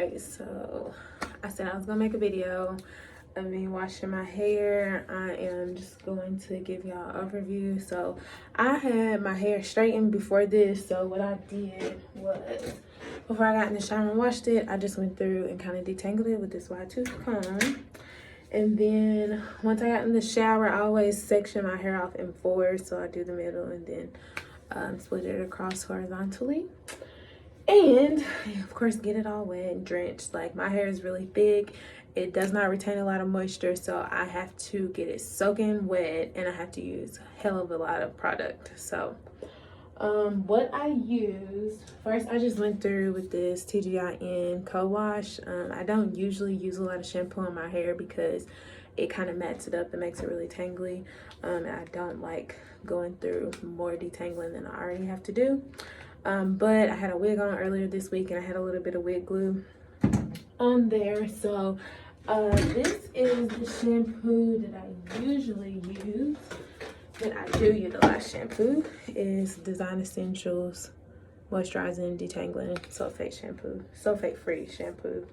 Alright, so I said I was gonna make a video of me washing my hair. I am just going to give y'all an overview. So I had my hair straightened before this, so what I did was, before I got in the shower and washed it, I just went through and kind of detangled it with this wide tooth comb. And then once I got in the shower, I always section my hair off in fours. So I do the middle and then split it across horizontally. And of course, get it all wet and drenched. Like, my hair is really thick. It does not retain a lot of moisture, so I have to get it soaking wet and I have to use a hell of a lot of product. So what I used, first I just went through with this TGIN co-wash. I don't usually use a lot of shampoo on my hair because it kind of mats it up and makes it really tangly. And I don't like going through more detangling than I already have to do. But I had a wig on earlier this week and I had a little bit of wig glue on there. So this is the shampoo that I usually use. That I do utilize shampoo is Design Essentials Moisturizing, Detangling, Sulfate shampoo, sulfate-free shampoo.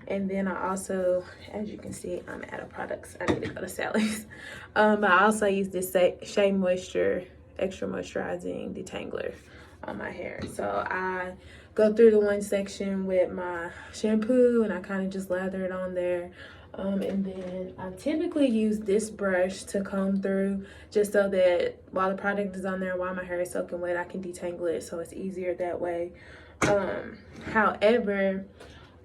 And then I also, as you can see, I'm out of products. I need to go to Sally's. But I also use this Shea Moisture Extra Moisturizing Detangler on my hair. So I go through the one section with my shampoo and I kind of just lather it on there. And then I typically use this brush to comb through, just so that while the product is on there, while my hair is soaking wet, I can detangle it, so it's easier that way. However,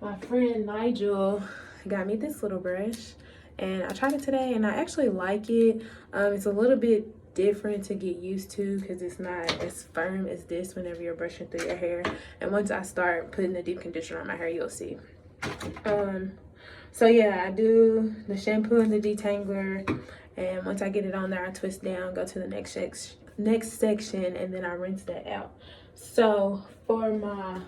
my friend Nigel got me this little brush and I tried it today and I actually like it. It's a little bit different to get used to because it's not as firm as this whenever you're brushing through your hair. And once I start putting the deep conditioner on my hair, you'll see. So yeah, I do the shampoo and the detangler, and once I get it on there, I twist down, go to the next section, and then I rinse that out. So for my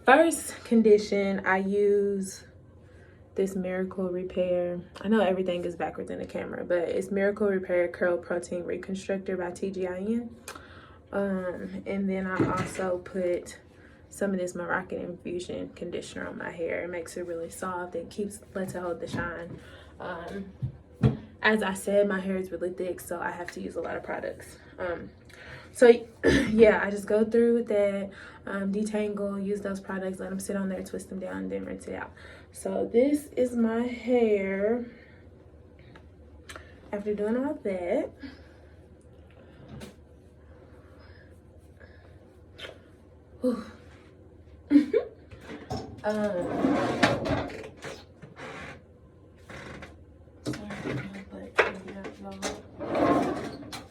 first condition, I use this Miracle Repair. I know everything is backwards in the camera, but it's Miracle Repair Curl Protein Reconstructor by TGIN. And then I also put some of this Moroccan Infusion conditioner on my hair. It makes it really soft. It lets it hold the shine. As I said, my hair is really thick, so I have to use a lot of products. So yeah, I just go through with that, detangle, use those products, let them sit on there, twist them down, and then rinse it out. So this is my hair after doing all that. Whew.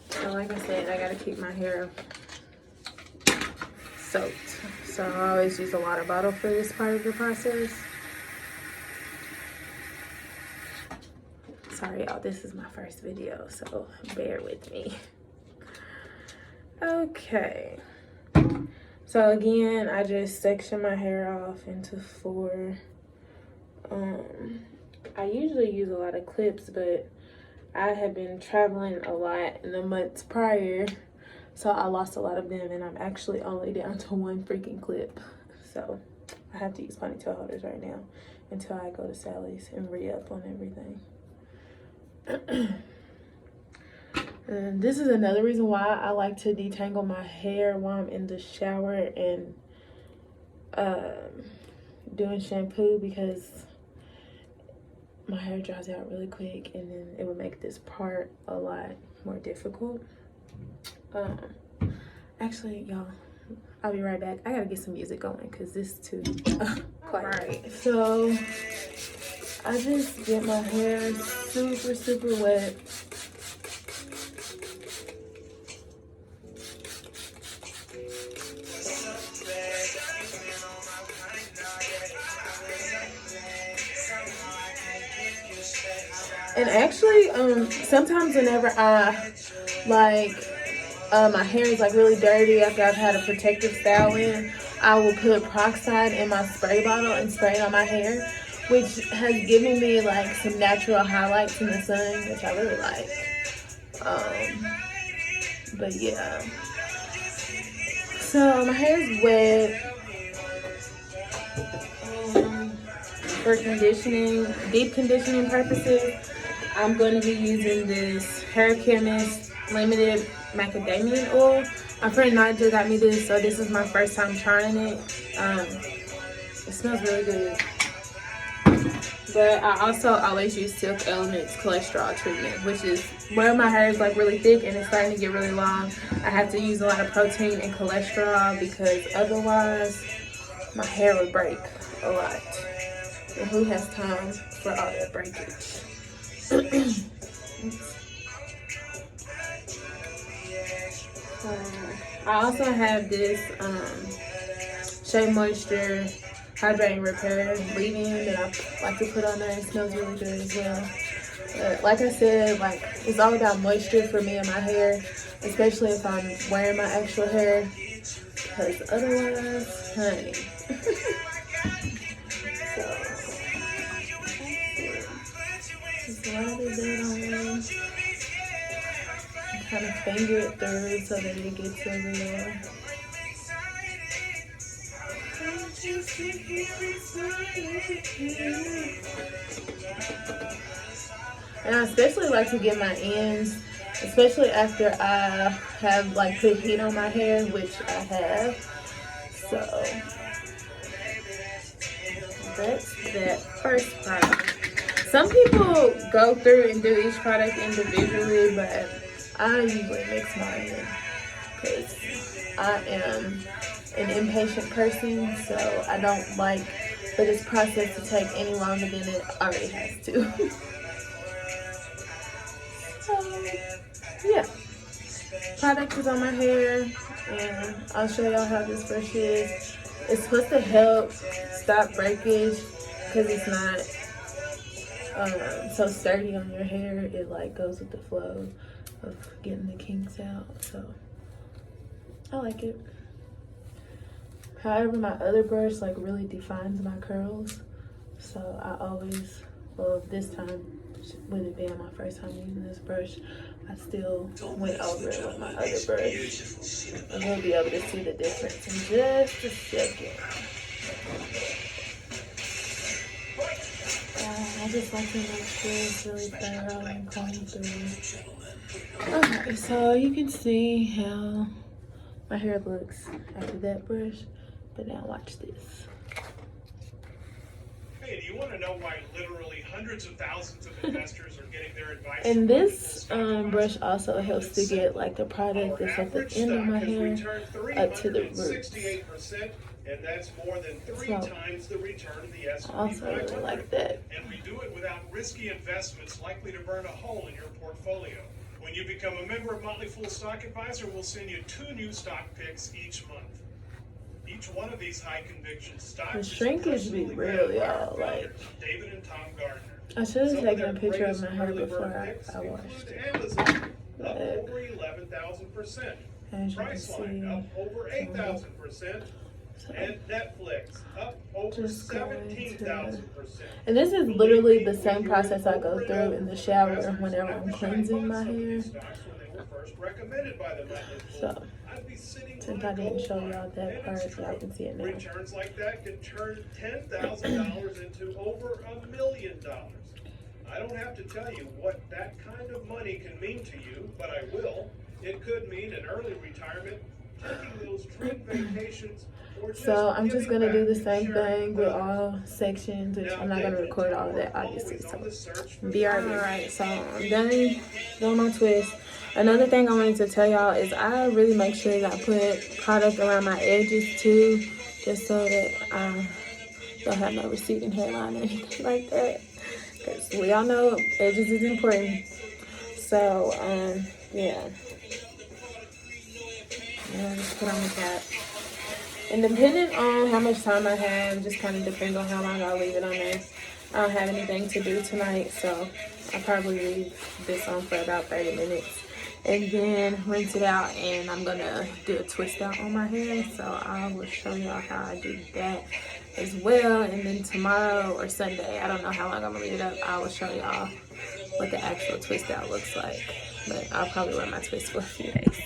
So like I said, I gotta keep my hair soaked. So I always use a water bottle for this part of the process. Sorry y'all, this is my first video, so bear with me. Okay. So again, I just section my hair off into 4. I usually use a lot of clips, but I have been traveling a lot in the months prior, so I lost a lot of them, and I'm actually only down to 1 freaking clip. So I have to use ponytail holders right now until I go to Sally's and re-up on everything. And this is another reason why I like to detangle my hair while I'm in the shower and doing shampoo, because my hair dries out really quick and then it would make this part a lot more difficult. Actually, y'all, I'll be right back. I gotta get some music going because this is too quiet. Right, so I just get my hair super wet. And actually, sometimes whenever I my hair is like really dirty after I've had a protective style in, I will put peroxide in my spray bottle and spray it on my hair, which has given me like some natural highlights in the sun, which I really like. But yeah, so my hair is wet. for conditioning, deep conditioning purposes, I'm going to be using this Chemist limited macadamia oil. My friend Nigel got me this, so this is my first time trying it. It smells really good. But I also always use Silk Elements cholesterol treatment, which is where my hair is like really thick and it's starting to get really long. I have to use a lot of protein and cholesterol because otherwise my hair would break a lot. And who has time for all that breakage? I also have this Shea Moisture Hydrating Repair leave-in that I like to put on there. It smells really good as well. Like I said, like it's all about moisture for me and my hair, especially if I'm wearing my actual hair, because otherwise, honey. Just rub it on. Kind of finger it through so that it gets everywhere. And I especially like to get my ends, especially after I have like put heat on my hair, which I have. So that's that first product. Some people go through and do each product individually, but I usually mix mine in because I am an impatient person, so I don't like for this process to take any longer than it already has to. So, yeah. Product is on my hair, and I'll show y'all how this brush is. It's supposed to help stop breakage because it's not so sturdy on your hair. It like goes with the flow of getting the kinks out, so I like it. However, my other brush like really defines my curls, so I always, well, this time with it being my first time using this brush, I still went over it with my other brush, and you'll be able to see the difference in just a second. I just like to make sure it's really thorough and combed through. Okay, so you can see how my hair looks after that brush, but now watch this. Hey, do you want to know why literally hundreds of thousands of investors are getting their advice? And this brush also helps to get like the product that's at the end of my hair up to the roots. And that's more than 3 times the return of the S&P 500. I also really like that. And we do it without risky investments likely to burn a hole in your portfolio. When you become a member of Motley Fool Stock Advisor, we'll send you 2 new stock picks each month. Each one of these high conviction stocks. The shrinkage be real, y'all. Like, David and Tom Gardner. I should have taken a picture of my hair before I washed it. Amazon up over 11,000%. Priceline up over 8,000%. And Netflix up over 17,000%. And this is literally the same process I go through in the shower whenever I'm cleansing my hair. So, since I didn't show y'all that part, y'all can see it now. Returns like that can turn $10,000 into over $1 million. I don't have to tell you what that kind of money can mean to you, but I will. It could mean an early retirement, taking those trip vacations. So I'm just going to do the same thing with all sections, which I'm not going to record all of that, obviously. So be alright. So I'm done doing my twist. Another thing I wanted to tell y'all is I really make sure that I put product around my edges too, just so that I don't have no receding hairline or anything like that. Because we all know edges is important. So, yeah. Just put on the cap. And depending on how much time I have, just kind of depends on how long I'll leave it on there. I don't have anything to do tonight, so I'll probably leave this on for about 30 minutes. And then rinse it out, and I'm going to do a twist out on my hair. So I will show y'all how I do that as well. And then tomorrow or Sunday, I don't know how long I'm going to leave it up, I will show y'all what the actual twist out looks like. But I'll probably wear my twist for a few days.